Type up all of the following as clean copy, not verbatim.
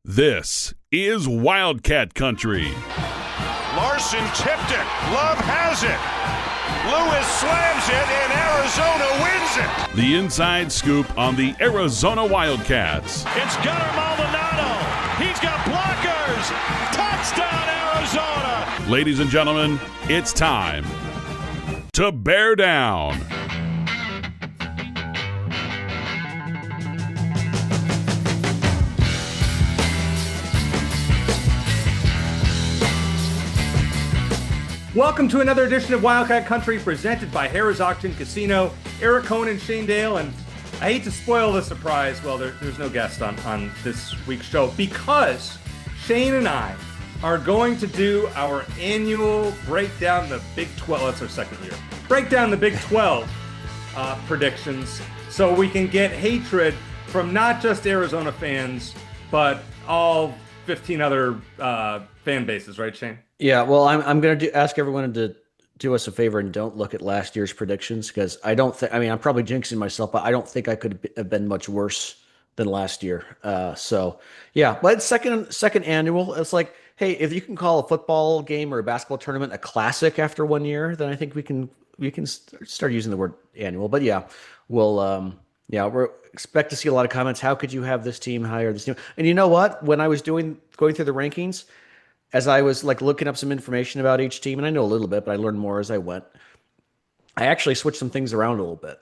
This is Wildcat Country. Larson tipped it. Love has it. Lewis slams it, and Arizona wins it. The inside scoop on the Arizona Wildcats. It's Gunnar Maldonado. He's got blockers. Touchdown, Arizona. Ladies and gentlemen, it's time to bear down. Welcome to another edition of Wildcat Country presented by Harrah's Auction Casino. Eric Cohen and Shane Dale, and I hate to spoil the surprise. Well, there's no guest on this week's show because Shane and I are going to do our annual breakdown the Big 12. That's our second year. Breakdown the Big 12 predictions so we can get hatred from not just Arizona fans, but all 15 other fan bases, right, Shane? Yeah, well, I'm going to ask everyone to do us a favor and don't look at last year's predictions because I don't think, I'm probably jinxing myself, but I don't think I could have been much worse than last year. So, yeah, but second annual, it's like, hey, if you can call a football game or a basketball tournament a classic after 1 year, then I think we can start using the word annual. But yeah, we're expect to see a lot of comments. How could you have this team higher, this team? And you know what? When I was going through the rankings, as I was like looking up some information about each team, and I know a little bit, but I learned more as I went. I actually switched some things around a little bit,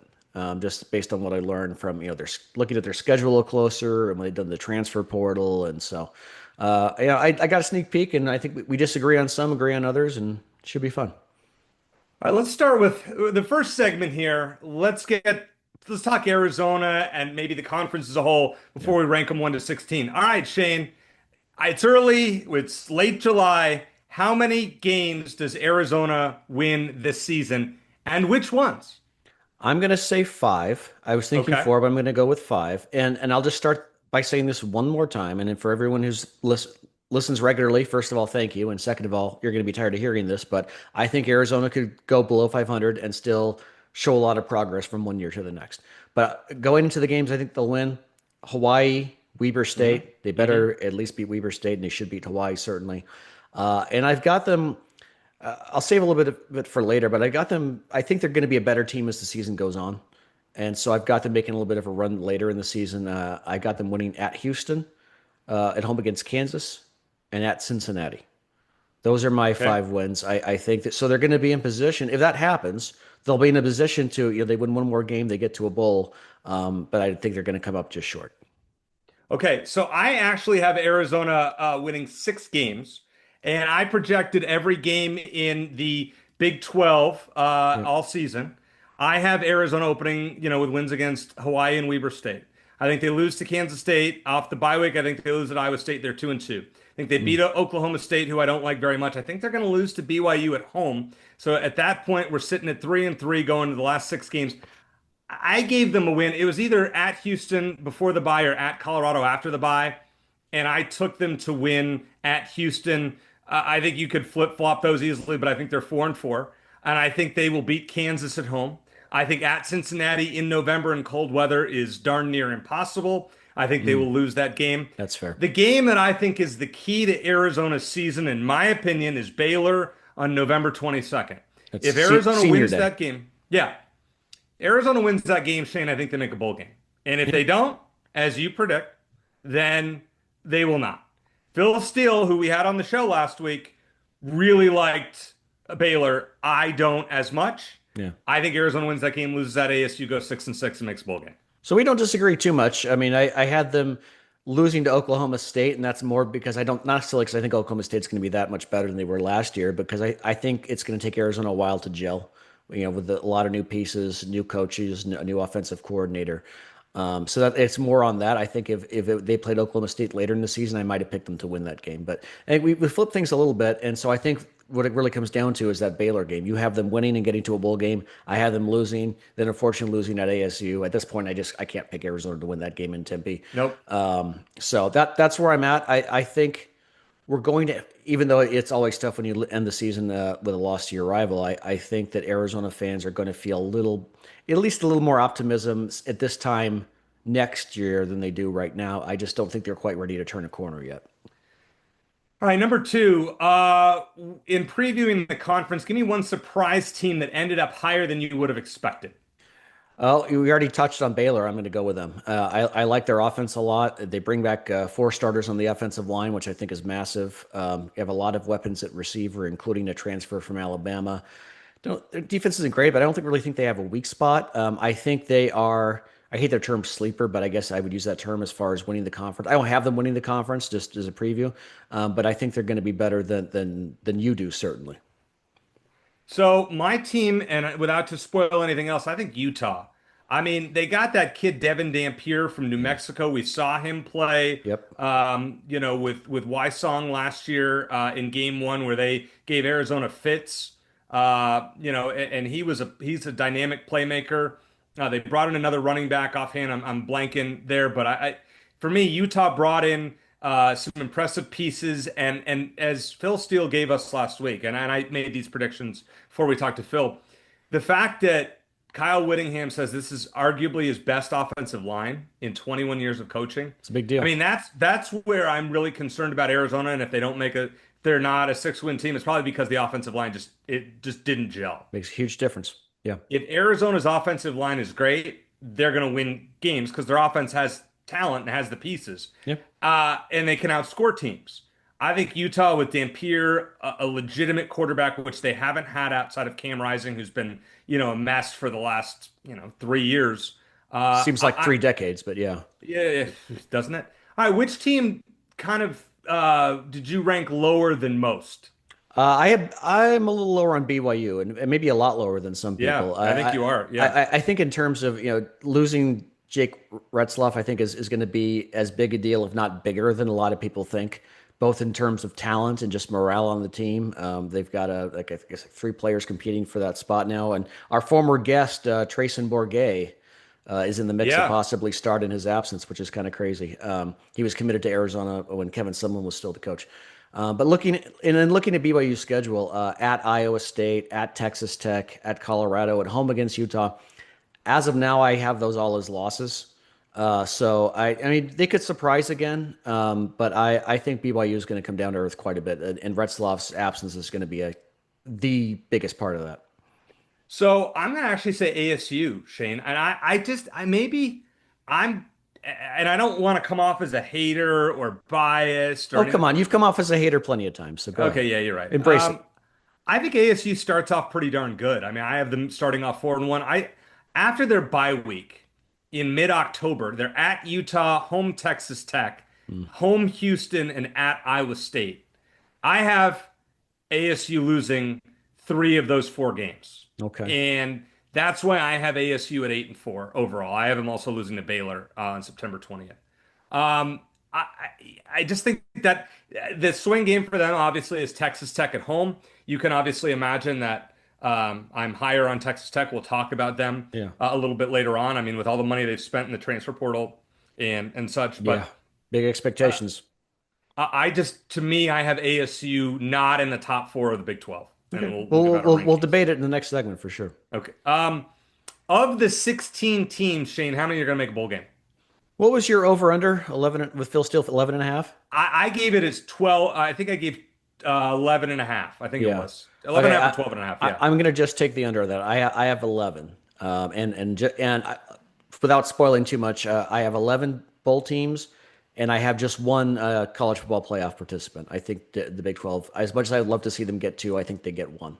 just based on what I learned from they're looking at their schedule a little closer and when they've done the transfer portal, and so I got a sneak peek, and I think we disagree on some, agree on others, and it should be fun. All right, let's start with the first segment here. Let's talk Arizona and maybe the conference as a whole before we rank them 1 to 16. All right, Shane. It's early. It's late July. How many games does Arizona win this season, and which ones? I'm going to say 5. I was thinking 4, but I'm going to go with 5. And I'll just start by saying this one more time. And for everyone who's listens regularly, first of all, thank you. And second of all, you're going to be tired of hearing this, but I think Arizona could go below 500 and still show a lot of progress from 1 year to the next. But going into the games, I think they'll win. Hawaii, Weber State. They better at least beat Weber State, and they should beat Hawaii, certainly. And I've got them, I'll save a little bit for later, but I think they're going to be a better team as the season goes on. And so I've got them making a little bit of a run later in the season. I got them winning at Houston, at home against Kansas, and at Cincinnati. Those are my 5 wins. I think that, so they're going to be in position. If that happens, they'll be in a position to, they win one more game, they get to a bowl. But I think they're going to come up just short. Okay, so I actually have Arizona winning 6 games, and I projected every game in the Big 12 all season. I have Arizona opening, with wins against Hawaii and Weber State. I think they lose to Kansas State off the bye week. I think they lose at Iowa State. They're 2-2. I think they beat Oklahoma State, who I don't like very much. I think they're going to lose to BYU at home. So at that point, we're sitting at 3-3 going to the last 6 games. I gave them a win. It was either at Houston before the bye or at Colorado after the bye, and I took them to win at Houston. I think you could flip-flop those easily, but I think they're 4-4, and I think they will beat Kansas at home. I think at Cincinnati in November in cold weather is darn near impossible. I think they will lose that game. That's fair. The game that I think is the key to Arizona's season, in my opinion, is Baylor on November 22nd. If Arizona wins that game, Arizona wins that game, Shane, I think they make a bowl game. And if they don't, as you predict, then they will not. Phil Steele, who we had on the show last week, really liked Baylor. I don't as much. Yeah. I think Arizona wins that game, loses at ASU, goes 6-6 and makes a bowl game. So we don't disagree too much. I mean, I had them losing to Oklahoma State, and that's more because not necessarily because I think Oklahoma State's going to be that much better than they were last year, because I think it's going to take Arizona a while to gel. With a lot of new pieces, new coaches, a new offensive coordinator. So that it's more on that. I think if they played Oklahoma State later in the season, I might have picked them to win that game. But we flip things a little bit. And so I think what it really comes down to is that Baylor game. You have them winning and getting to a bowl game. I have them losing, then unfortunately losing at ASU. At this point, I can't pick Arizona to win that game in Tempe. Nope. So that's where I'm at. I think we're going to, even though it's always tough when you end the season with a loss to your rival, I think that Arizona fans are going to feel at least a little more optimism at this time next year than they do right now. I just don't think they're quite ready to turn a corner yet. All right, number two. In previewing the conference, give me one surprise team that ended up higher than you would have expected. Oh, we already touched on Baylor. I'm going to go with them. I like their offense a lot. They bring back 4 starters on the offensive line, which I think is massive. You have a lot of weapons at receiver, including a transfer from Alabama. Their defense isn't great, but I don't really think they have a weak spot. I think they are. I hate their term sleeper, but I guess I would use that term as far as winning the conference. I don't have them winning the conference, just as a preview, but I think they're going to be better than you do, certainly. So my team, and without to spoil anything else, I think Utah. I mean, they got that kid Devin Dampier from New Mexico. We saw him play, Yep. with Wysong last year in Game 1, where they gave Arizona fits. And he's a dynamic playmaker. They brought in another running back offhand. I'm blanking there, but for me, Utah brought in some impressive pieces, and as Phil Steele gave us last week, and I made these predictions before we talked to Phil, the fact that Kyle Whittingham says this is arguably his best offensive line in 21 years of coaching. It's a big deal. I mean, that's where I'm really concerned about Arizona, and if they don't they're not a 6-win team, it's probably because the offensive line just didn't gel. Makes a huge difference. Yeah. If Arizona's offensive line is great, they're going to win games because their offense has talent and has the pieces. Yeah. And they can outscore teams. I think Utah with Dampier, a legitimate quarterback, which they haven't had outside of Cam Rising, who's been, a mess for the last, 3 years. Seems like 3 decades, but yeah. Yeah, doesn't it? All right, which team kind of did you rank lower than most? I'm a little lower on BYU, and maybe a lot lower than some people. Yeah, I think you are. Yeah, I think in terms of losing Jake Retzloff, I think is going to be as big a deal, if not bigger, than a lot of people think. Both in terms of talent and just morale on the team. They've got I guess 3 players competing for that spot now, and our former guest Trayson Bourget is in the mix to possibly start in his absence, which is kind of crazy. He was committed to Arizona when Kevin Sumlin was still the coach. But looking at BYU's schedule, at Iowa State, at Texas Tech, at Colorado, at home against Utah, as of now, I have those all as losses. So I mean, they could surprise again, but I think BYU is going to come down to earth quite a bit, and Retzloff's absence is going to be the biggest part of that. So I'm going to actually say ASU, Shane, and and I don't want to come off as a hater or biased. Come on, you've come off as a hater plenty of times. So go ahead. Yeah, you're right. Embrace it. I think ASU starts off pretty darn good. I mean, I have them starting off 4-1. After their bye week in mid-October, they're at Utah, home Texas Tech, home Houston, and at Iowa State. I have ASU losing 3 of those 4 games. Okay. And that's why I have ASU at 8-4 overall. I have them also losing to Baylor on September 20th. I just think that the swing game for them obviously is Texas Tech at home. You can obviously imagine that I'm higher on Texas Tech. We'll talk about them a little bit later on. I mean, with all the money they've spent in the transfer portal and such. But big expectations. To me, I have ASU not in the top 4 of the Big 12. Okay. And we'll debate it in the next segment for sure. Okay. Of the 16 teams, Shane, how many are going to make a bowl game? What was your over/under 11 with Phil Steele? 11.5. I gave it as 12. I think I gave 11.5. I think it was 11.5 or 12.5. Yeah. I'm going to just take the under of that. I have 11. Without spoiling too much, I have 11 bowl teams, and I have just one college football playoff participant. I think the Big 12, as much as I'd love to see them get 2, I think they get 1.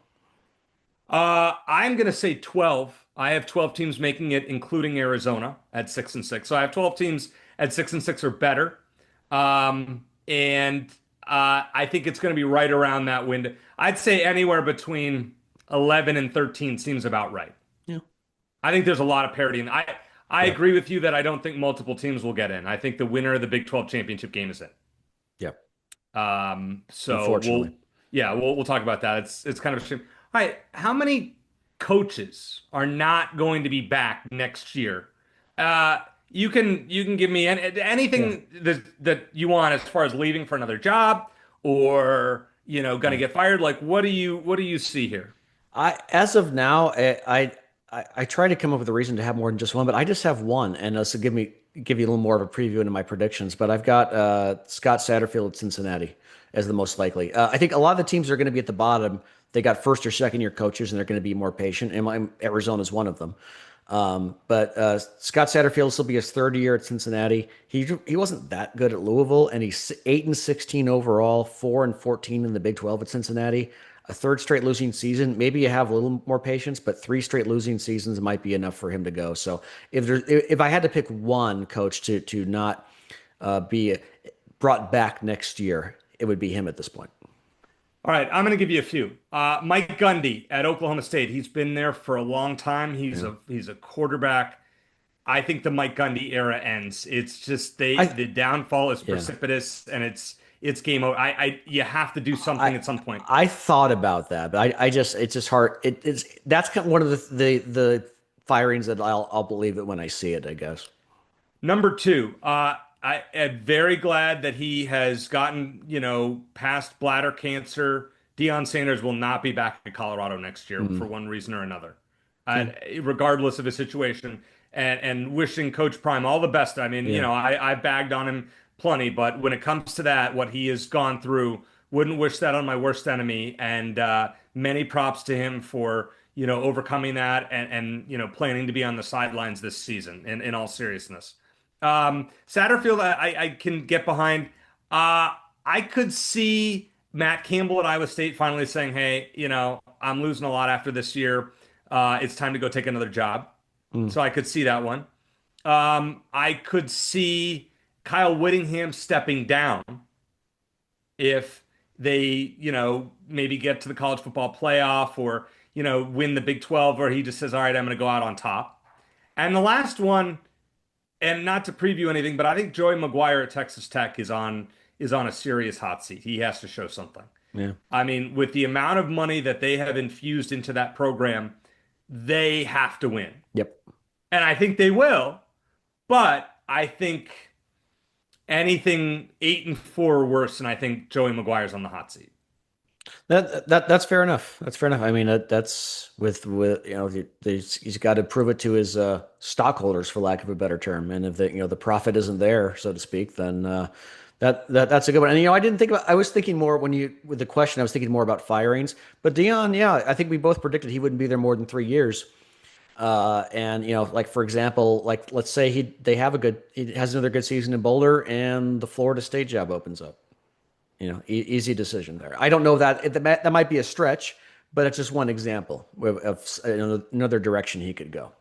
I'm going to say 12. I have 12 teams making it, including Arizona at 6-6. So I have 12 teams at 6-6 or better. And I think it's going to be right around that window. I'd say anywhere between 11 and 13 seems about right. Yeah. I think there's a lot of parity. And I agree with you that I don't think multiple teams will get in. I think the winner of the Big 12 championship game is in. Yeah. So unfortunately. We'll talk about that. It's kind of a shame. All right. How many coaches are not going to be back next year? You can give me anything that you want as far as leaving for another job or going to get fired. Like, what do you see here? As of now, I try to come up with a reason to have more than just one, but I just have one, and this will give me give you a little more of a preview into my predictions, but I've got Scott Satterfield at Cincinnati as the most likely. I think a lot of the teams are going to be at the bottom. They got first or second year coaches, and they're going to be more patient. And Arizona is one of them. But Scott Satterfield will be his third year at Cincinnati. He wasn't that good at Louisville, and he's 8-16 overall, 4-14 in the Big 12 at Cincinnati. A third straight losing season. Maybe you have a little more patience, but 3 straight losing seasons might be enough for him to go. So if I had to pick one coach to not be brought back next year, it would be him at this point. All right, I'm going to give you a few. Mike Gundy at Oklahoma State. He's been there for a long time. He's a quarterback. I think the Mike Gundy era ends. It's just the downfall is precipitous, and it's game over. You have to do something at some point. I thought about that, but it's just hard. That's kind of one of the firings that I'll believe it when I see it, I guess. Number 2, I am very glad that he has gotten, past bladder cancer. Deion Sanders will not be back in Colorado next year for one reason or another, regardless of his situation. And wishing Coach Prime all the best. I mean, I bagged on him plenty, but when it comes to that, what he has gone through, wouldn't wish that on my worst enemy. And many props to him for overcoming that and planning to be on the sidelines this season. In all seriousness. Satterfield, I can get behind. I could see Matt Campbell at Iowa State finally saying, hey, I'm losing a lot after this year. It's time to go take another job. So I could see that one. I could see Kyle Whittingham stepping down if they, maybe get to the college football playoff or, win the Big 12, or he just says, all right, I'm going to go out on top. And the last one, and not to preview anything, but I think Joey McGuire at Texas Tech is on a serious hot seat. He has to show something. Yeah. I mean, with the amount of money that they have infused into that program, they have to win. Yep. And I think they will, but I think anything 8-4 or worse, and I think Joey McGuire's on the hot seat. That's fair enough. That's fair enough. I mean, that's with he's got to prove it to his stockholders, for lack of a better term. And if the profit isn't there, so to speak, then that's a good one. And I didn't think about. I was thinking more with the question. I was thinking more about firings. But Deion, I think we both predicted he wouldn't be there more than 3 years. And like for example, like let's say he has another good season in Boulder, and the Florida State job opens up. Easy decision there. I don't know that might be a stretch, but it's just one example of another direction he could go.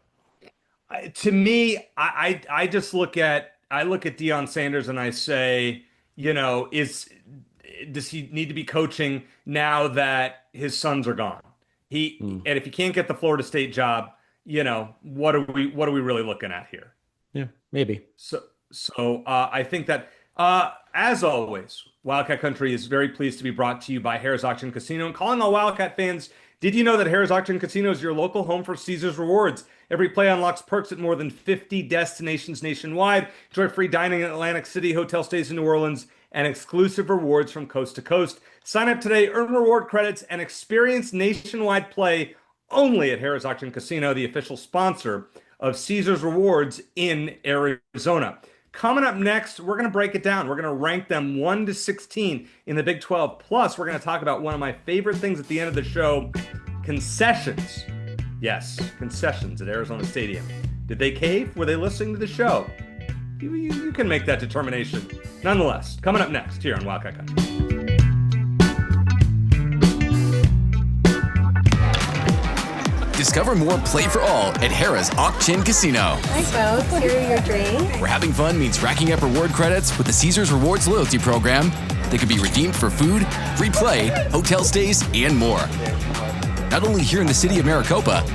To me, I just look at Deion Sanders and I say, does he need to be coaching now that his sons are gone? And if he can't get the Florida State job, what are we really looking at here? Yeah, maybe. So I think that as always, Wildcat Country is very pleased to be brought to you by Harrah's Auction Casino. And calling all Wildcat fans, did you know that Harrah's Auction Casino is your local home for Caesars Rewards? Every play unlocks perks at more than 50 destinations nationwide. Enjoy free dining in Atlantic City, hotel stays in New Orleans, and exclusive rewards from coast to coast. Sign up today, earn reward credits, and experience nationwide play only at Harrah's Auction Casino, the official sponsor of Caesars Rewards in Arizona. Coming up next, we're going to break it down. We're going to rank them 1 to 16 in the Big 12. Plus, we're going to talk about one of my favorite things at the end of the show, concessions. Yes, concessions at Arizona Stadium. Did they cave? Were they listening to the show? You can make that determination. Nonetheless, coming up next here on Wildcat Country. Discover more Play for All at Harrah's Auction Casino. Hi, folks. Here are your drinks. Where having fun means racking up reward credits with the Caesars Rewards loyalty program that can be redeemed for food, free play, hotel stays, and more. Not only here in the city of Maricopa,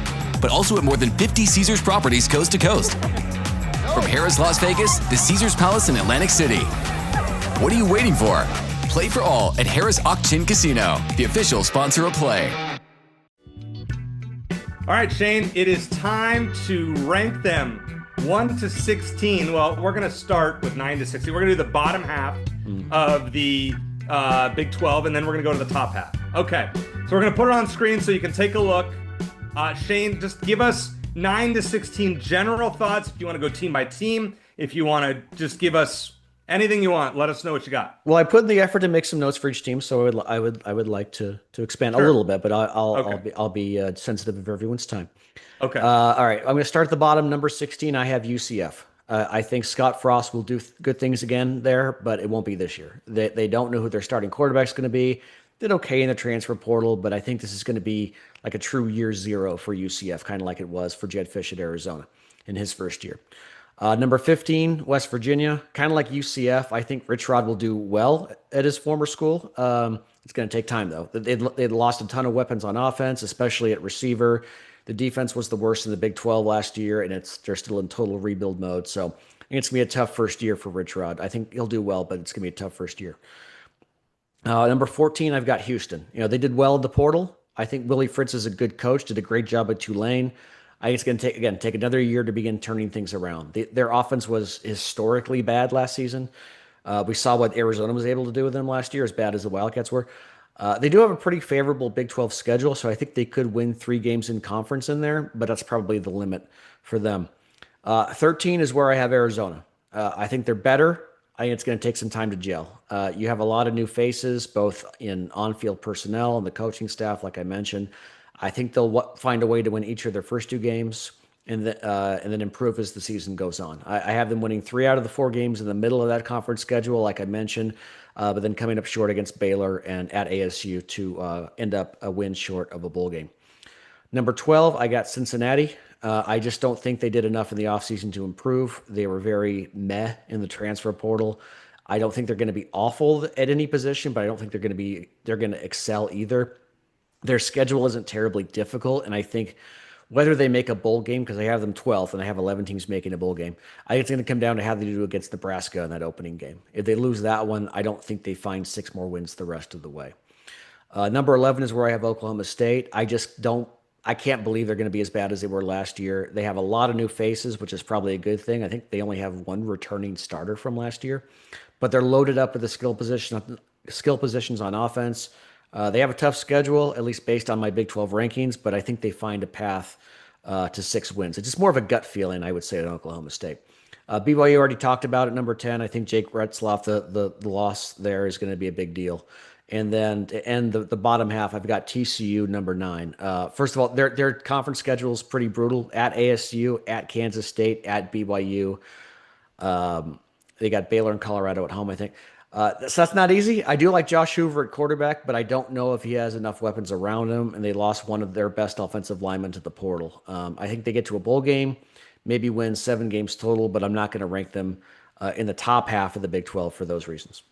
but also at more than 50 Caesars properties coast to coast. From Harrah's Las Vegas to Caesars Palace in Atlantic City. What are you waiting for? Play for All at Harrah's Auction Casino, the official sponsor of Play. All right, Shane, it is time to rank them 1 to 16. Well, we're going to start with 9 to 16. We're going to do the bottom half of the Big 12, and then we're going to go to the top half. Okay, so we're going to put it on screen so you can take a look. Shane, just give us 9 to 16 general thoughts. If you want to go team by team, if you want to just give us anything you want, let us know what you got. Well, I put in the effort to make some notes for each team, so I would like to expand a Sure. little bit, but Okay. I'll be sensitive of everyone's time. Okay. All right, I'm going to start at the bottom. Number 16, I have UCF. I think Scott Frost will do good things again there, but it won't be this year. They don't know who their starting quarterback's going to be. Did okay in the transfer portal, but I think this is going to be like a true year zero for UCF, kind of like it was for Jed Fish at Arizona in his first year. Number 15, West Virginia, kind of like UCF. I think Rich Rod will do well at his former school. It's going to take time, though. They'd lost a ton of weapons on offense, especially at receiver. The defense was the worst in the Big 12 last year, and they're still in total rebuild mode. So I think it's going to be a tough first year for Rich Rod. I think he'll do well, but it's going to be a tough first year. Number 14, I've got Houston. They did well in the portal. I think Willie Fritz is a good coach, did a great job at Tulane. I think it's going to take another year to begin turning things around. Their offense was historically bad last season. We saw what Arizona was able to do with them last year, as bad as the Wildcats were. They do have a pretty favorable Big 12 schedule, so I think they could win 3 games in conference in there, but that's probably the limit for them. 13 is where I have Arizona. I think they're better. I think it's going to take some time to gel. You have a lot of new faces, both in on-field personnel and the coaching staff, like I mentioned. I think they'll find a way to win each of their first 2 games and then improve as the season goes on. I have them winning 3 out of the 4 games in the middle of that conference schedule, like I mentioned, but then coming up short against Baylor and at ASU to end up a win short of a bowl game. Number 12, I got Cincinnati. I just don't think they did enough in the offseason to improve. They were very meh in the transfer portal. I don't think they're going to be awful at any position, but I don't think they're going to excel either. Their schedule isn't terribly difficult, and I think whether they make a bowl game, because I have them 12th and I have 11 teams making a bowl game, I think it's going to come down to how they do against Nebraska in that opening game. If they lose that one, I don't think they find 6 more wins the rest of the way. Number 11 is where I have Oklahoma State. I can't believe they're going to be as bad as they were last year. They have a lot of new faces, which is probably a good thing. I think they only have 1 returning starter from last year, but they're loaded up with the skill positions on offense. They have a tough schedule, at least based on my Big 12 rankings, but I think they find a path to 6 wins. It's just more of a gut feeling, I would say, at Oklahoma State. BYU already talked about at number 10. I think Jake Retzloff, the loss there is going to be a big deal. And then to end the bottom half, I've got TCU number 9. First of all, their conference schedule is pretty brutal. At ASU, at Kansas State, at BYU. They got Baylor and Colorado at home, I think. So that's not easy. I do like Josh Hoover at quarterback, but I don't know if he has enough weapons around him, and they lost one of their best offensive linemen to the portal. I think they get to a bowl game, maybe win 7 games total, but I'm not going to rank them in the top half of the Big 12 for those reasons.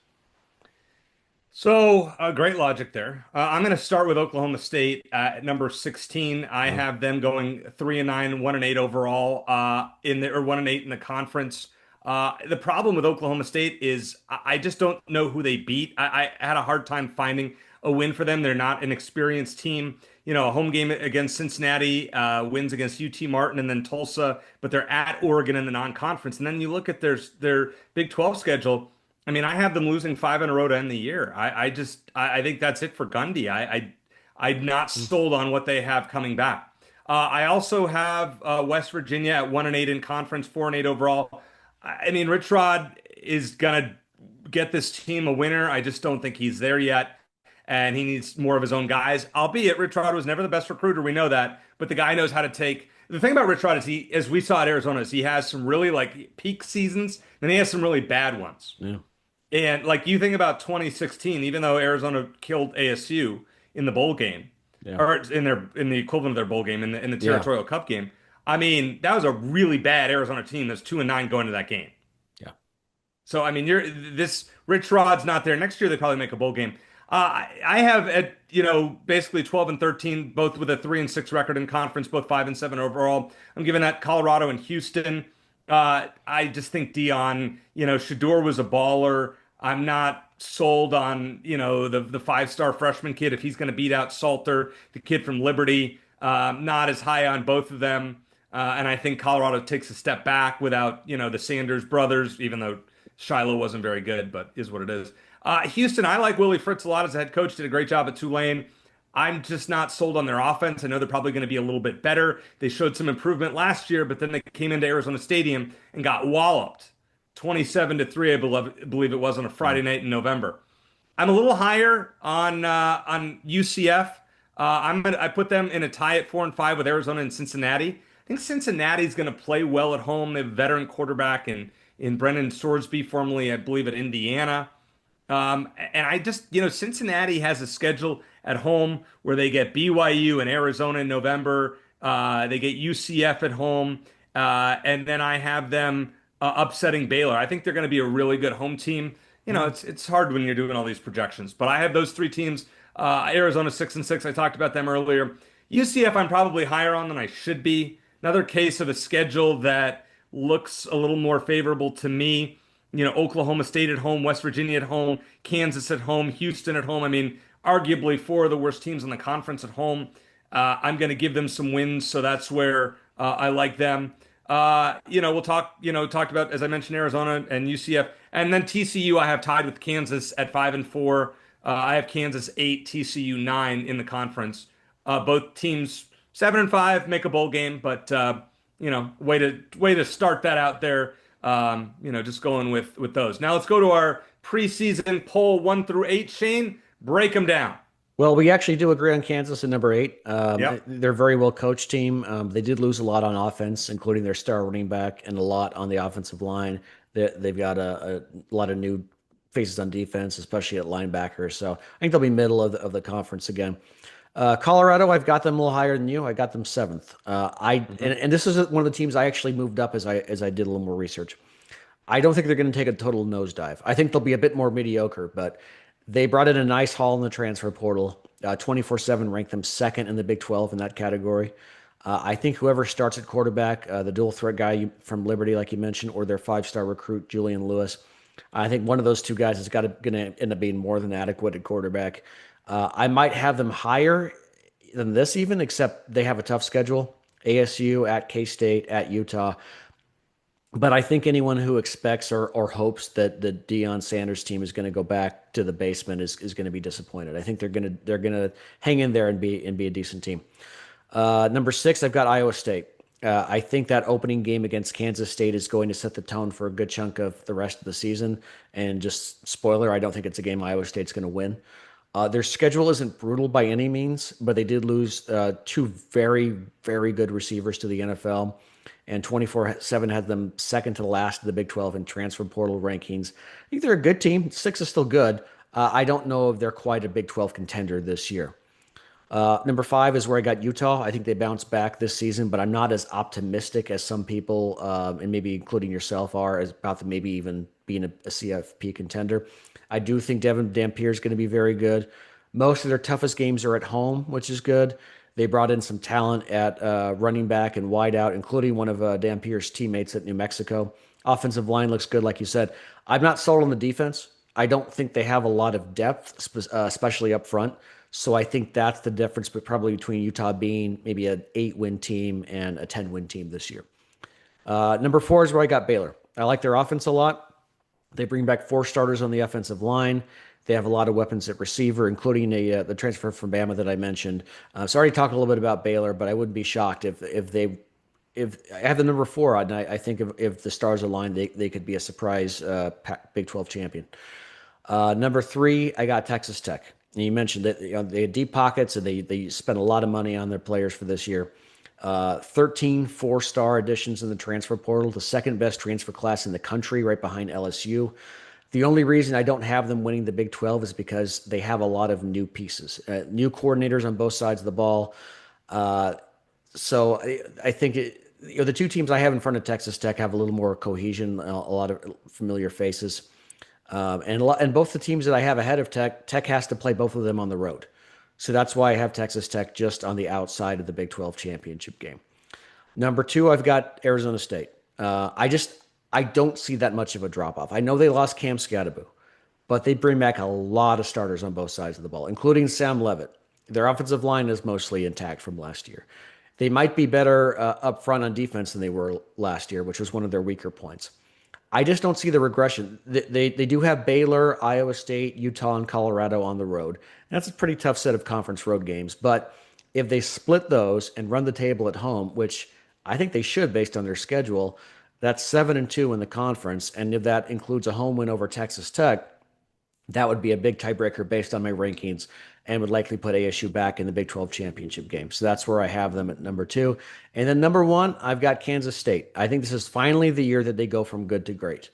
So great logic there. I'm going to start with Oklahoma State at number 16. I have them going 3-9, 1-8 overall 1-8 in the conference. The problem with Oklahoma State is I just don't know who they beat. I had a hard time finding a win for them. They're not an experienced team. A home game against Cincinnati, wins against UT Martin and then Tulsa, but they're at Oregon in the non-conference. And then you look at their Big 12 schedule. I mean, I have them losing 5 in a row to end the year. I think that's it for Gundy. I'm not sold on what they have coming back. I also have West Virginia at 1-8 in conference, 4-8 overall. I mean, Rich Rod is going to get this team a winner. I just don't think he's there yet, and he needs more of his own guys. Albeit, Rich Rod was never the best recruiter. We know that, but the guy knows how to take. The thing about Rich Rod is as we saw at Arizona, is he has some really peak seasons, and he has some really bad ones. Yeah. And you think about 2016, even though Arizona killed ASU in the bowl game, or in the equivalent of their bowl game in the Territorial Cup game. I mean, that was a really bad Arizona team that's 2-9 going to that game. Yeah. So I mean, this Rich Rod's not there next year. They probably make a bowl game. I have at basically 12 and 13, both with a 3-6 record in conference, both 5 and 7 overall. I'm giving that Colorado and Houston. I just think Dion, Shador was a baller. I'm not sold on the 5-star freshman kid if he's going to beat out Salter, the kid from Liberty. Not as high on both of them. And I think Colorado takes a step back without, the Sanders brothers, even though Shiloh wasn't very good, but is what it is. Houston, I like Willie Fritz a lot as a head coach, did a great job at Tulane. I'm just not sold on their offense. I know they're probably going to be a little bit better. They showed some improvement last year, but then they came into Arizona Stadium and got walloped. 27-3, I believe it was on a Friday night in November. I'm a little higher on UCF. I put them in a tie at 4-5 with Arizona and Cincinnati. I think Cincinnati's going to play well at home. They have a veteran quarterback in Brendan Sorsby, formerly, I believe, at Indiana. And I just, Cincinnati has a schedule at home where they get BYU and Arizona in November. They get UCF at home. And then I have them upsetting Baylor. I think they're going to be a really good home team. It's hard when you're doing all these projections, but I have those three teams. Arizona 6-6. I talked about them earlier. UCF, I'm probably higher on than I should be. Another case of a schedule that looks a little more favorable to me. Oklahoma State at home, West Virginia at home, Kansas at home, Houston at home. I mean, arguably four of the worst teams in the conference at home. I'm going to give them some wins, so that's where I like them. We'll talked about, as I mentioned, Arizona and UCF, and then TCU I have tied with Kansas at 5-4. I have Kansas 8, TCU 9 in the conference. Both teams 7-5, make a bowl game, but way to start that out there. Just going with those. Now let's go to our preseason poll 1-8. Shane, break them down. Well, we actually do agree on Kansas at number 8. Yep. They're a very well coached team. They did lose a lot on offense, including their star running back, and a lot on the offensive line. They've got a lot of new faces on defense, especially at linebacker. So I think they'll be middle of the conference again. Colorado, I've got them a little higher than you. I got them 7th. And this is one of the teams I actually moved up as I did a little more research. I don't think they're going to take a total nosedive. I think they'll be a bit more mediocre, but they brought in a nice haul in the transfer portal. 24/7 ranked them 2nd in the Big 12 in that category. I think whoever starts at quarterback, the dual threat guy from Liberty, like you mentioned, or their 5-star recruit, Julian Lewis, I think one of those two guys is going to end up being more than adequate at quarterback. I might have them higher than this even, except they have a tough schedule. ASU, at K-State, at Utah. But I think anyone who expects or hopes that the Deion Sanders team is going to go back to the basement is going to be disappointed. I think they're going to hang in there and be a decent team. Number 6, I've got Iowa State. I think that opening game against Kansas State is going to set the tone for a good chunk of the rest of the season. And just spoiler, I don't think it's a game Iowa State's going to win. Their schedule isn't brutal by any means, but they did lose 2 very, very good receivers to the NFL. And 24/7 had them 2nd to last in the Big 12 in transfer portal rankings. I think they're a good team. 6 is still good. I don't know if they're quite a Big 12 contender this year. Number 5 is where I got Utah. I think they bounced back this season, but I'm not as optimistic as some people, and maybe including yourself, are about them maybe even being a CFP contender. I do think Devin Dampier is going to be very good. Most of their toughest games are at home, which is good. They brought in some talent at running back and wideout, including one of Dampier's teammates at New Mexico. Offensive line looks good, like you said. I'm not sold on the defense. I don't think they have a lot of depth, especially up front. So I think that's the difference, but probably between Utah being maybe an 8-win team and a 10-win team this year. Number 4 is where I got Baylor. I like their offense a lot. They bring back 4 starters on the offensive line. They have a lot of weapons at receiver, including the transfer from Bama that I mentioned. So I already talked a little bit about Baylor, but I wouldn't be shocked if I have the number 4, and I think if the stars align, they could be a surprise Big 12 champion. Number 3, I got Texas Tech. And you mentioned that they had deep pockets, and they spent a lot of money on their players for this year. 13 4-star additions in the transfer portal, the 2nd best transfer class in the country, right behind LSU. The only reason I don't have them winning the Big 12 is because they have a lot of new pieces, new coordinators on both sides of the ball. So I think the 2 teams I have in front of Texas Tech have a little more cohesion, a lot of familiar faces. And both the teams that I have ahead of Tech has to play both of them on the road. So that's why I have Texas Tech just on the outside of the Big 12 championship game. Number 2, I've got Arizona State. I don't see that much of a drop-off. I know they lost Cam Scatterbo, but they bring back a lot of starters on both sides of the ball, including Sam Levitt. Their offensive line is mostly intact from last year. They might be better up front on defense than they were last year, which was one of their weaker points. I just don't see the regression. They do have Baylor, Iowa State, Utah, and Colorado on the road. That's a pretty tough set of conference road games. But if they split those and run the table at home, which I think they should based on their schedule, That's 7-2 in the conference, and if that includes a home win over Texas Tech, that would be a big tiebreaker based on my rankings and would likely put ASU back in the Big 12 championship game. So that's where I have them at number 2. And then number 1, I've got Kansas State. I think this is finally the year that they go from good to great.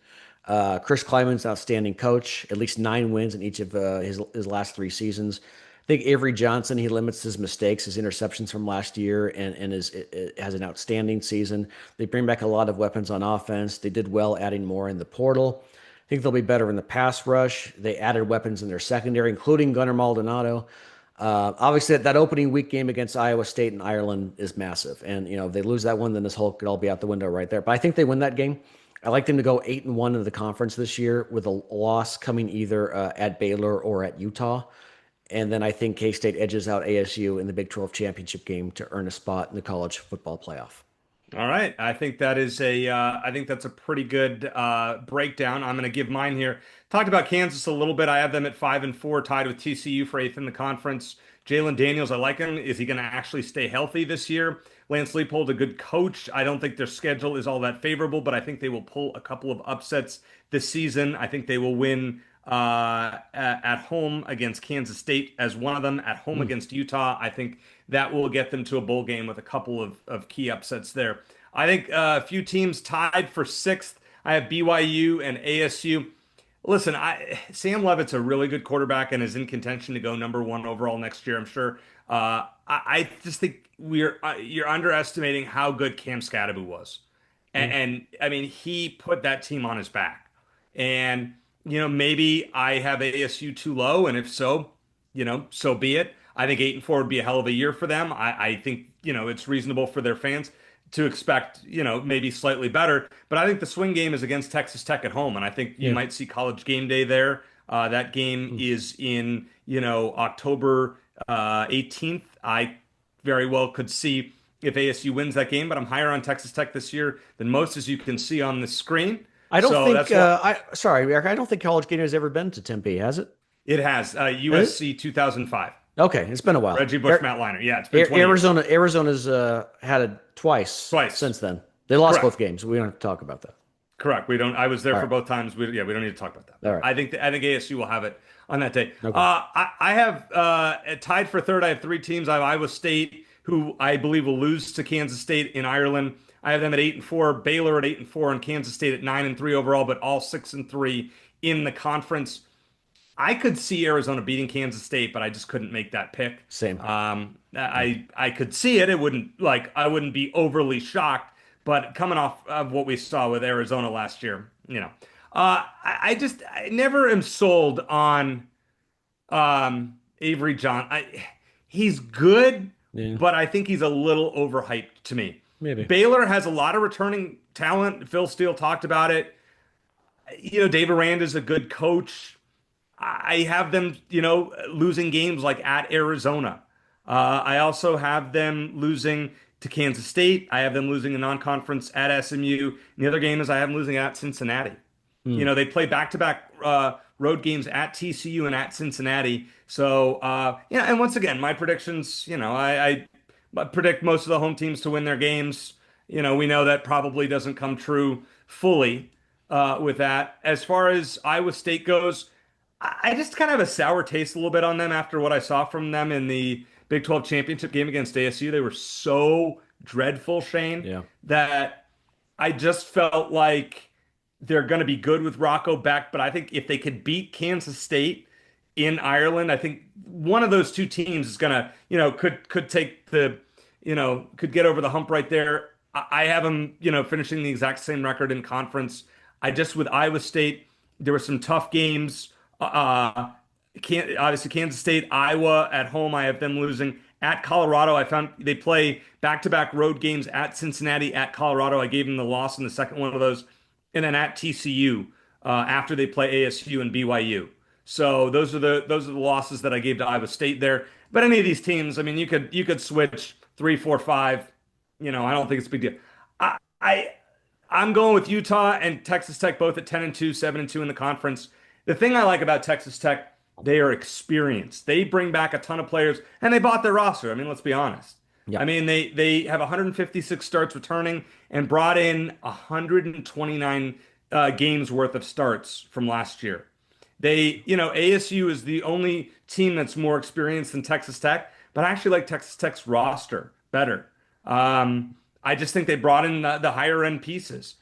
Chris Kleiman's an outstanding coach, at least 9 wins in each of his last 3 seasons. I think Avery Johnson, he limits his mistakes, his interceptions from last year, and has an outstanding season. They bring back a lot of weapons on offense. They did well adding more in the portal. I think they'll be better in the pass rush. They added weapons in their secondary, including Gunnar Maldonado. Obviously, that opening week game against Iowa State and Ireland is massive. And, if they lose that one, then this whole could all be out the window right there. But I think they win that game. I like them to go 8-1 in the conference this year with a loss coming either at Baylor or at Utah. And then I think K-State edges out ASU in the Big 12 championship game to earn a spot in the college football playoff. All right. I think that is I think that's a pretty good breakdown. I'm going to give mine here. Talked about Kansas a little bit. I have them at 5-4, tied with TCU for 8th in the conference. Jalen Daniels, I like him. Is he going to actually stay healthy this year? Lance Leipold, a good coach. I don't think their schedule is all that favorable, but I think they will pull a couple of upsets this season. I think they will win at home against Kansas State as one of them, at home against Utah. I think that will get them to a bowl game with a couple of key upsets there. I think a few teams tied for 6th. I have BYU and ASU. Listen, Sam Leavitt's a really good quarterback and is in contention to go number 1 overall next year, I'm sure. I just think you're underestimating how good Cam Scadaboo was. And I mean, he put that team on his back. And maybe I have ASU too low, and if so, so be it. I think 8-4 would be a hell of a year for them. I think, it's reasonable for their fans to expect, maybe slightly better. But I think the swing game is against Texas Tech at home, and I think you might see College Game Day there. That game is in, October 18th. I very well could see if ASU wins that game, but I'm higher on Texas Tech this year than most, as you can see on the screen. I don't think. Sorry, Eric. I don't think College Game Day has ever been to Tempe, has it? It has. USC 2005. Okay, it's been a while. Reggie Bush, Matt Leinart. Yeah, it's been 20 years. Arizona's had it twice since then. They lost both games. We don't have to talk about that. Correct. We don't. I was there for both times. We don't need to talk about that. All right. I think ASU will have it on that day. Okay. I have tied for 3rd. I have 3 teams. I have Iowa State, who I believe will lose to Kansas State in Ireland. I have them at 8-4, Baylor at 8-4, and Kansas State at 9-3 overall, but all 6-3 in the conference. I could see Arizona beating Kansas State, but I just couldn't make that pick. Same. I could see it. I wouldn't be overly shocked, but coming off of what we saw with Arizona last year, I never am sold on Avery John. He's good, but I think he's a little overhyped to me. Maybe. Baylor has a lot of returning talent. Phil Steele talked about it. Dave Aranda's a good coach. I have them, losing games like at Arizona. I also have them losing to Kansas State. I have them losing a non-conference at SMU. And the other game is I have them losing at Cincinnati. They play back-to-back road games at TCU and at Cincinnati. So, and once again, my predictions, I predict most of the home teams to win their games. We know that probably doesn't come true fully with that. As far as Iowa State goes, I just kind of have a sour taste a little bit on them after what I saw from them in the Big 12 championship game against ASU. They were so dreadful, Shane, that I just felt like they're going to be good with Rocco Beck. But I think if they could beat Kansas State in Ireland, I think one of those two teams is going to, could take the, could get over the hump right there. I have them, finishing the exact same record in conference. With Iowa State, there were some tough games. Obviously Kansas State, Iowa at home, I have them losing. At Colorado, I found they play back-to-back road games at Cincinnati, at Colorado. I gave them the loss in the second one of those. And then at TCU, after they play ASU and BYU. So those are the losses that I gave to Iowa State there. But any of these teams, I mean, you could switch 3, 4, 5. I don't think it's a big deal. I'm going with Utah and Texas Tech both at 10-2, 7-2 in the conference. The thing I like about Texas Tech, they are experienced. They bring back a ton of players, and they bought their roster. I mean, let's be honest. Yeah. I mean, they have 156 starts returning and brought in 129 games worth of starts from last year. ASU is the only team that's more experienced than Texas Tech, but I actually like Texas Tech's roster better. I just think they brought in the higher end pieces.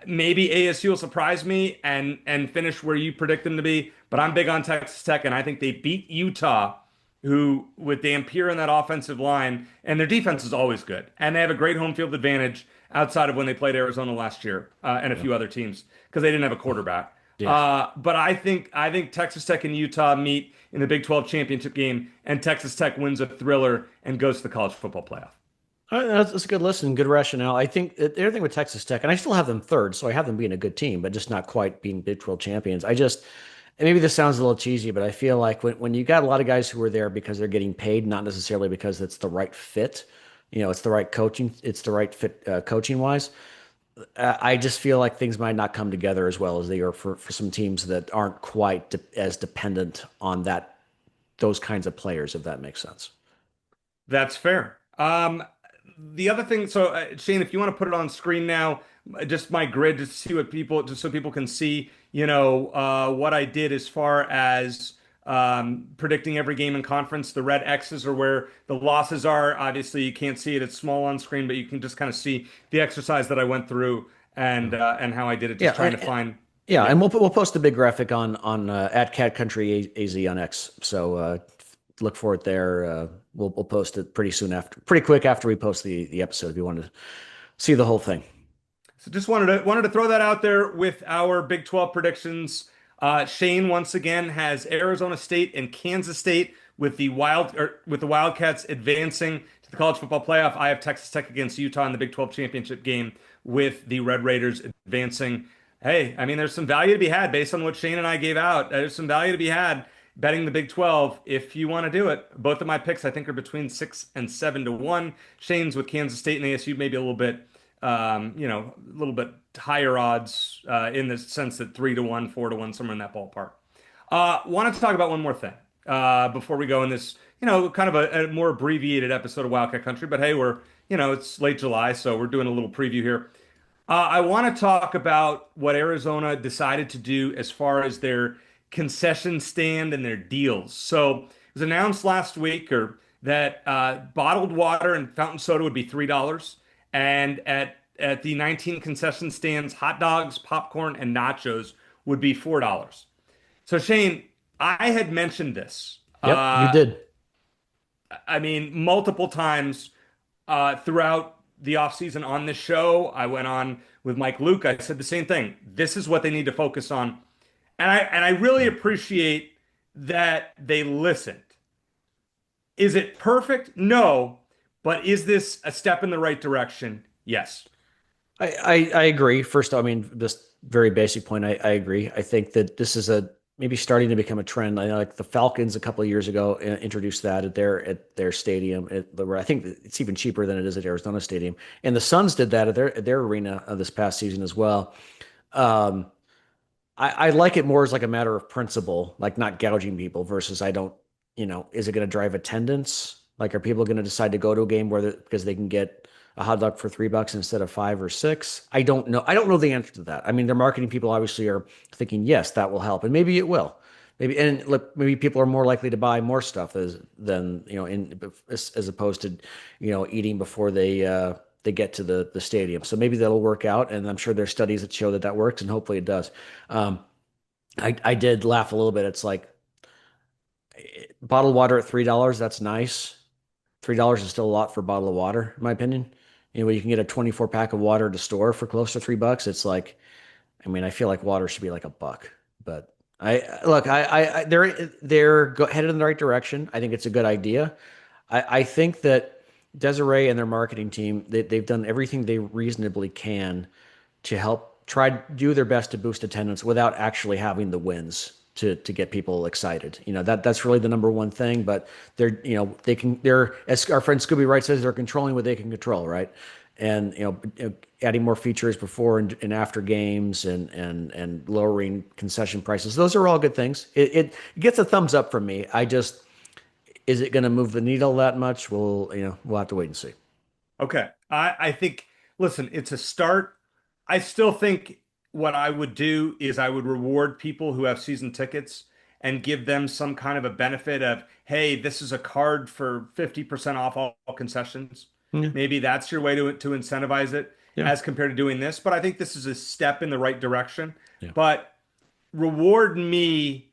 Maybe ASU will surprise me and finish where you predict them to be, but I'm big on Texas Tech, and I think they beat Utah, who with Dampier in that offensive line, and their defense is always good, and they have a great home field advantage outside of when they played Arizona last year and a few other teams because they didn't have a quarterback. Yeah. But I think Texas Tech and Utah meet in the Big 12 championship game, and Texas Tech wins a thriller and goes to the college football playoff. That's a good listen, good rationale. I think everything with Texas Tech, and I still have them third, so I have them being a good team, but just not quite being Big 12 champions. And maybe this sounds a little cheesy, but I feel like when you got a lot of guys who are there because they're getting paid, not necessarily because it's the right fit, it's the right coaching, it's the right fit coaching wise. I just feel like things might not come together as well as they are for some teams that aren't quite as dependent on those kinds of players, if that makes sense. That's fair. The other thing, so Shane, if you want to put it on screen now, just my grid, just to see just so people can see, what I did as far as predicting every game in conference. The red X's are where the losses are. Obviously, you can't see it; it's small on screen, but you can just kind of see the exercise that I went through and how I did it, just trying to find. Yeah, and we'll post a big graphic on at Cat Country AZ on X. So look for it there. We'll post it pretty quick after we post the episode if you want to see the whole thing. So just wanted to throw that out there with our Big 12 predictions. Shane once again has Arizona State and Kansas State with the Wildcats advancing to the college football playoff. I have Texas Tech against Utah in the Big 12 championship game with the Red Raiders advancing. Hey, I mean, there's some value to be had based on what Shane and I gave out. There's some value to be had betting the Big 12 if you want to do it. Both of my picks, I think, are between 6 and 7 to 1. Shane's with Kansas State and ASU, maybe a little bit, a little bit higher odds in the sense that 3 to 1, 4 to 1, somewhere in that ballpark. Wanted to talk about one more thing before we go in this, kind of a more abbreviated episode of Wildcat Country. But hey, it's late July, so we're doing a little preview here. I want to talk about what Arizona decided to do as far as their concession stand and their deals. So it was announced last week that bottled water and fountain soda would be $3, and at the 19 concession stands, hot dogs, popcorn, and nachos would be $4. So Shane, I had mentioned this. Yep, you did. I mean, multiple times throughout the offseason on this show. I went on with Mike Luke. I said the same thing. This is what they need to focus on. And I really appreciate that they listened. Is it perfect? No. But is this a step in the right direction? Yes. I agree. First, I mean, this very basic point, I agree. I think that this is maybe starting to become a trend. I know, like the Falcons a couple of years ago introduced that at their stadium. I think it's even cheaper than it is at Arizona Stadium. And the Suns did that at their arena this past season as well. I like it more as like a matter of principle, like not gouging people versus is it going to drive attendance? Like, are people going to decide to go to a game because they can get a hot dog for $3 instead of $5 or $6? I don't know. I don't know the answer to that. I mean, their marketing people obviously are thinking, yes, that will help. And maybe it will. Maybe people are more likely to buy more stuff as opposed to, eating before they get to the stadium. So maybe that'll work out. And I'm sure there's studies that show that works, and hopefully it does. I did laugh a little bit. It's like bottled water at $3. That's nice. $3 is still a lot for a bottle of water, in my opinion. You can get a 24 pack of water at the store for close to $3. It's like, I mean, I feel like water should be like $1, but they're headed in the right direction. I think it's a good idea. I think that Desiree and their marketing team, they've done everything they reasonably can to help try to do their best to boost attendance without actually having the wins to get people excited. That's really the number one thing, but they're as our friend Scooby Wright says, they're controlling what they can control, right? And adding more features before and after games and lowering concession prices. Those are all good things. It gets a thumbs up from me. is it going to move the needle that much? We'll have to wait and see. Okay. I think, listen, it's a start. I still think what I would do is I would reward people who have season tickets and give them some kind of a benefit of, hey, this is a card for 50% off all concessions. Yeah. Maybe that's your way to incentivize it Yeah. as compared to doing this. But I think this is a step in the right direction. Yeah. But reward me,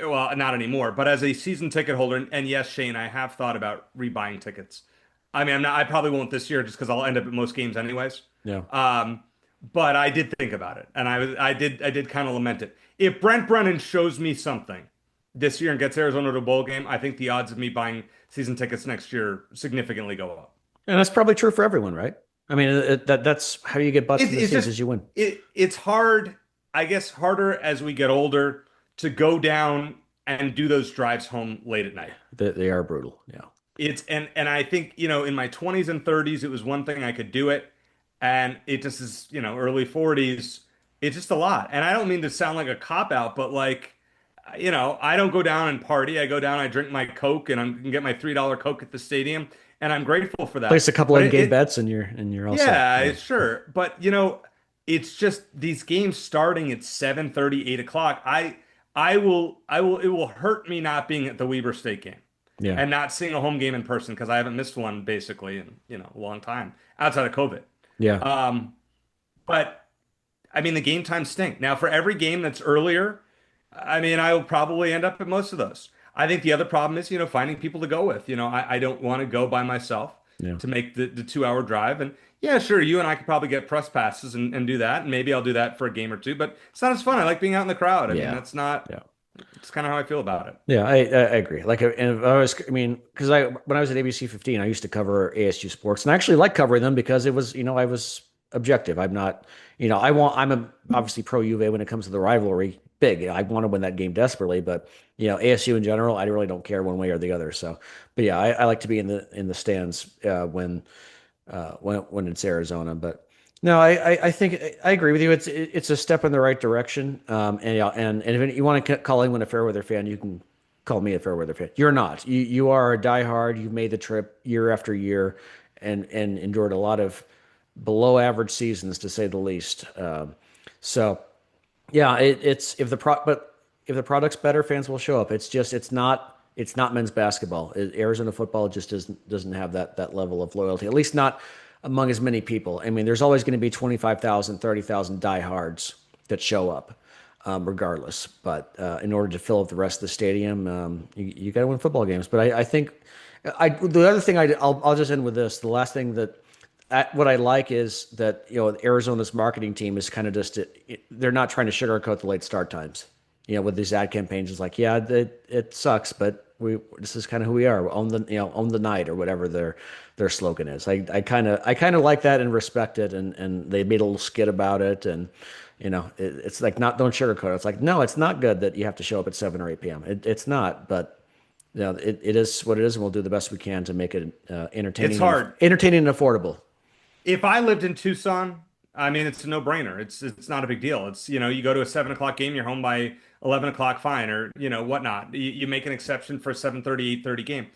well, not anymore, but as a season ticket holder, and yes, Shane, I have thought about rebuying tickets. I mean, I probably won't this year just because I'll end up at most games anyways. Yeah. But I did think about it, and I did kind of lament it. If Brent Brennan shows me something this year and gets Arizona to a bowl game, I think the odds of me buying season tickets next year significantly go up. And that's probably true for everyone, right? I mean, that's how you get busted in the season as you win. It's hard, I guess, harder as we get older to go down and do those drives home late at night. They are brutal. Yeah. And I think, in my 20s and 30s, it was one thing I could do it. And it just is, early 40s, it's just a lot. And I don't mean to sound like a cop out, but I don't go down and party. I go down, I drink my Coke, and I can get my $3 Coke at the stadium. And I'm grateful for that. Place a couple in-game bets and you're all set. Yeah, sure. But, it's just these games starting at 7:30, 8 o'clock. It will hurt me not being at the Weber State game. Yeah. And not seeing a home game in person because I haven't missed one basically in a long time outside of COVID. Yeah. But I mean the game times stink. Now for every game that's earlier, I mean I will probably end up at most of those. I think the other problem is finding people to go with. I don't want to go by myself to make the 2-hour drive. And yeah, sure, you and I could probably get press passes and do that, and maybe I'll do that for a game or two. But it's not as fun. I like being out in the crowd. I mean that's not. Yeah. It's kind of how I feel about it. Yeah, I agree. And because when I was at ABC 15, I used to cover ASU sports, and I actually like covering them because it was, I was objective. I'm not, I'm obviously pro U of A when it comes to the rivalry. Big. I want to win that game desperately, but ASU in general, I really don't care one way or the other. So, but yeah, I like to be in the stands when it's Arizona, but. No, I think I agree with you. It's a step in the right direction. And if you want to call anyone a Fairweather fan, you can call me a Fairweather fan. You're not. You are a diehard. You've made the trip year after year, and endured a lot of below average seasons to say the least. So, yeah, if the product's better, fans will show up. It's not men's basketball. Arizona football just doesn't have that level of loyalty. At least not among as many people. I mean, there's always going to be 25,000, 30,000 diehards that show up, regardless. But in order to fill up the rest of the stadium, you got to win football games. But I think the other thing I'll just end with this. The last thing what I like is that Arizona's marketing team is kind of just they're not trying to sugarcoat the late start times. With these ad campaigns, it's like, yeah, it sucks, but this is kind of who we are. Own the night or whatever their slogan is. I kind of like that and respect it. And they made a little skit about it. And it's like don't sugarcoat it. It's like, no, it's not good that you have to show up at 7 or 8 p.m. It's not, but it is what it is, and we'll do the best we can to make it entertaining. It's hard, entertaining and affordable. If I lived in Tucson, I mean, it's a no-brainer. It's not a big deal. It's you go to a 7 o'clock game, you're home by 11 o'clock, fine, or whatnot. You make an exception for a 7:30, 8:30 game.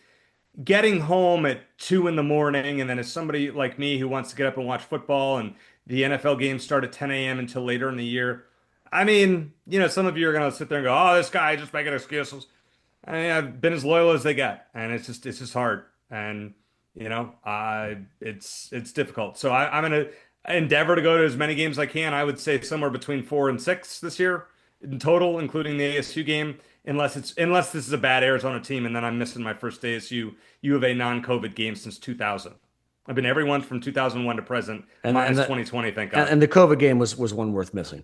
Getting home at 2 in the morning, and then as somebody like me who wants to get up and watch football, and the NFL games start at 10 a.m. until later in the year. I mean, some of you are gonna sit there and go, "Oh, this guy just making excuses." I mean, I've been as loyal as they get, and it's just hard, and it's difficult. So I'm gonna endeavor to go to as many games as I can. I would say somewhere between 4 and 6 this year in total, including the ASU game, unless this is a bad Arizona team, and then I'm missing my first ASU U of A non-COVID game since 2000. I've been every one from 2001 to present, minus 2020, thank God. And the COVID game was one worth missing.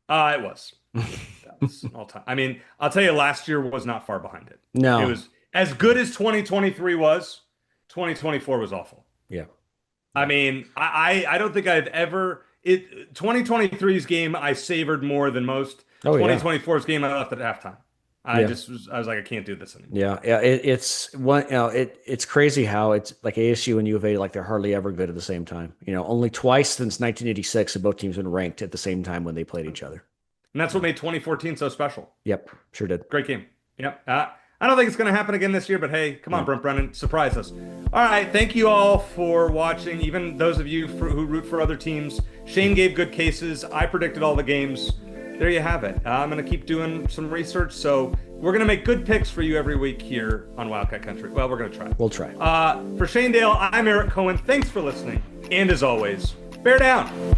It was. That was all time. I mean, I'll tell you, last year was not far behind it. No. It was as good as 2023 was. 2024 was awful. Yeah. I mean, I don't think I've ever 2023's game I savored more than most. 2024's game I left at halftime. I was like, I can't do this anymore. Yeah. It's crazy how it's like ASU and U of A, like they're hardly ever good at the same time. Only twice since 1986 have both teams been ranked at the same time when they played each other. And that's what made 2014 so special. Yep, sure did. Great game. Yep. I don't think it's going to happen again this year, but hey, come on, Brent Brennan, surprise us. All right, thank you all for watching, even those of you who root for other teams. Shane gave good cases. I predicted all the games. There you have it. I'm going to keep doing some research, so we're going to make good picks for you every week here on Wildcat Country. Well, we're going to try. We'll try. For Shane Dale, I'm Eric Cohen. Thanks for listening, and as always, bear down.